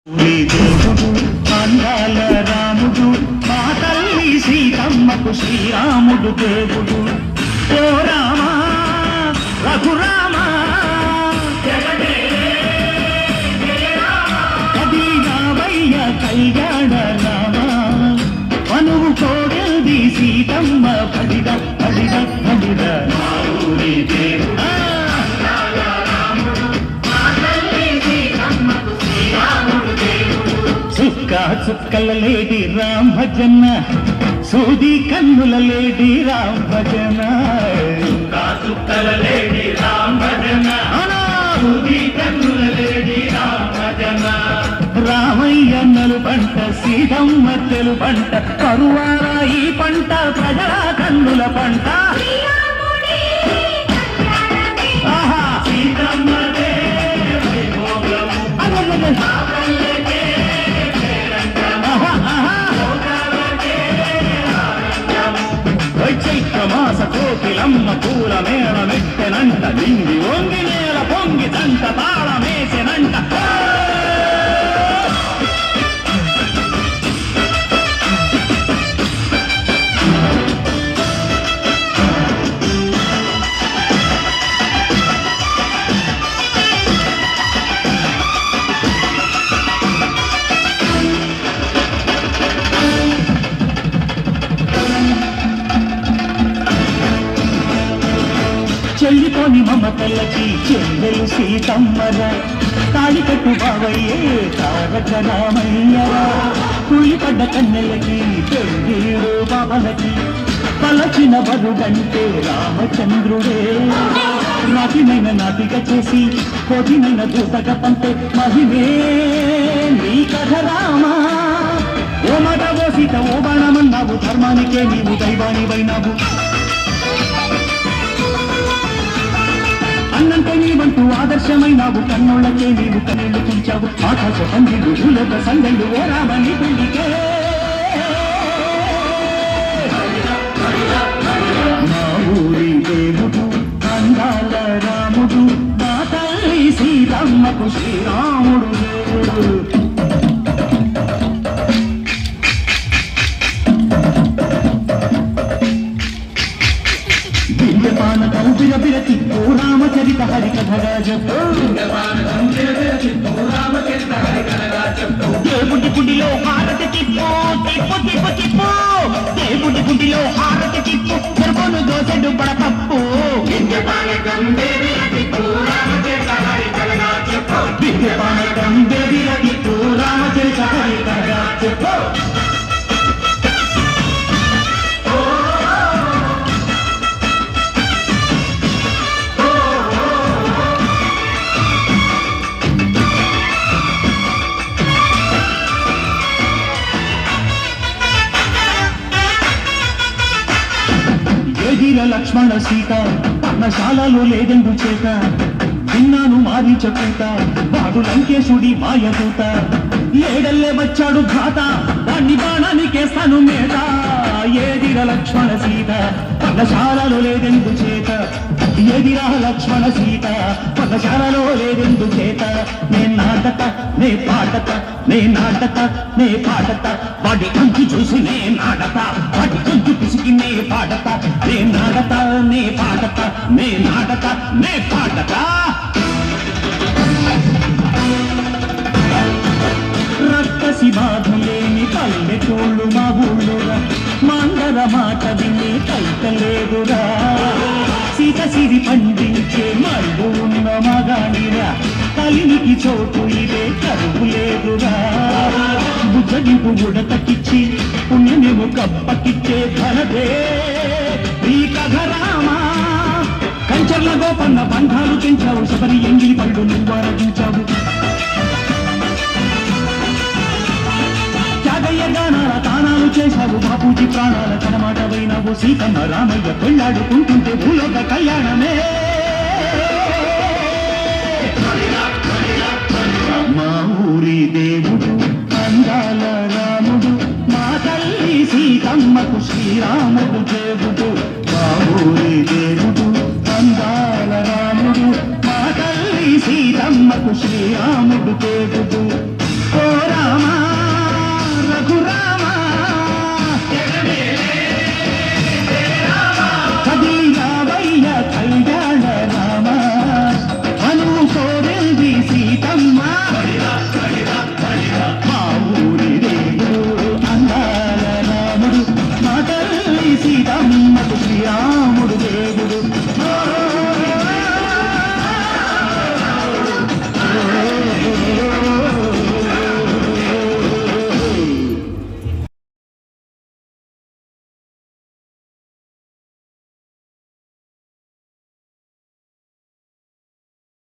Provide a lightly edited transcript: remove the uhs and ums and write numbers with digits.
దేవుడు అందాల రాముడు మా తల్లి సీతమ్మకు శ్రీరాముడు దేవుడు. ఓ రామా రఘురామా అది రామయ్య కళ్యాణ రామా మనువు కోడెల్ది సీతమ్మ పడిద పడిద పడిద మా ఊరి దేవుడు. చుక్కల లేడి రామ్ భజన సూది కన్నుల లేడి రామ్ భజన. చుక్కల లేడి రామ్ భజన సూది కన్నుల లేడి రామ్ భజన. రామయ్య నలు పంట సీతమ్మ తెలు పంట కరువార ఈ పంట ప్రజల కన్నుల పంట. సీతమ్మ చైత్రమాస కోకిలమ్మ పూల మేళ మెట్టెనంట నిండి ఒంగి నేల పొంగి తంట తాళమేసెనంట. చెల్లిపోని మమతల్లకి చెల్లెలు సీతమ్మరా తాళికట్టు బావయ్యే తారక రామయ్యరా. కూలిపడ్డ కన్నెలకి పెళ్ళీడు బాబలకి పలచిన వరుడంటే రామచంద్రుడే. నాటినైన నాటిక చేసి కోటినైన దూతగా పంపే మహిమే నీ కథ రామా. ఓ మాట ఓ సీత ఓ బాణమన్నావు ధర్మానికే నీవు దైవానివైనావు. అన్నంటే నీవంటూ ఆదర్శమైనావు కన్నోళ్ళకే నీవు కన్నీళ్లు తుంచావు. ఆకాశ పందిళ్ళు భూలోక సందళ్ళు ఓ రామని పెళ్లికే. మా ఊరి దేవుడు అందాల రాముడు మా తల్లి సీతమ్మకు శ్రీరాముడు దేవుడు. దివ్యపానకం విరవిరతి ఓ రామచరిత హరికథగా చెప్పు. దేవుడి గుడిలో హారతి తిప్పు తిప్పు తిప్పు తిప్పు. దేవుడి గుడిలో హారతి తిప్పు చెరుపును దోసెడు పడపప్పు. దివ్యపానకం విరవిరతి ఓ రామచరిత హరికథగా చెప్పు. దివ్యపానకం విరవిరతి ఓ రామచరిత హరికథగా చెప్పు. లక్ష్మణ సీత పర్ణశాలలో లేదెందు చేత విన్నాను మారి చెప్పుత వాడు లంకేశుడి మాయదూత. ఏడల్లే వచ్చాడు ఘాత వాణ్ణి బాణానికేస్తాను మేత. ఏదిర లక్ష్మణ సీత పర్ణశాలలో లేదెందు చేత. ఏదిరా లక్ష్మణ సీత పర్ణశాలలో లేదెందు చేత. నే నాటత నే పాటత నే నాటత నే పాటత వాడి కంచి చూసి నే నాటత వాడి కంచి పిసికి నే పాటత నే నాటత నే పాటత నే నాటత నే పాటత. రక్కసి బాధలేని పల్లెటూళ్ళు మా ఊళ్ళురా మందర మాట విని కైకలేదురా. సీత సిరి పండించే మరుగు ఉన్న మగానిరా కలినికి చోటు ఇదే కరువు లేదురా. బుజ్జగింపు ఉడతకిచ్చి పుణ్యమేమో కప్పకిచ్చే ధనదే ఈ కథ రామా. కంచర్ల గోపన్న బంధాలు పెంచావు శబరి ఎంగిలి పళ్ళు నువ్వు ఆరగించావు. త్యాగయ్య గానాల తానాలు చేశావు బాపూజీ ప్రాణాల కనమాట వైనావు. సీతమ్మ రామయ్య పెళ్ళాడుకుంటుంటే భూలోక కళ్యాణమే. మా ఊరి దేవుడు అందాల రాముడు మా తల్లి సీతమ్మకు శ్రీరాముడు దేవుడు. మా ఊరి దేవుడు అందాల రాముడు మా తల్లి సీతమ్మ శ్రీరాముడు తేగుదు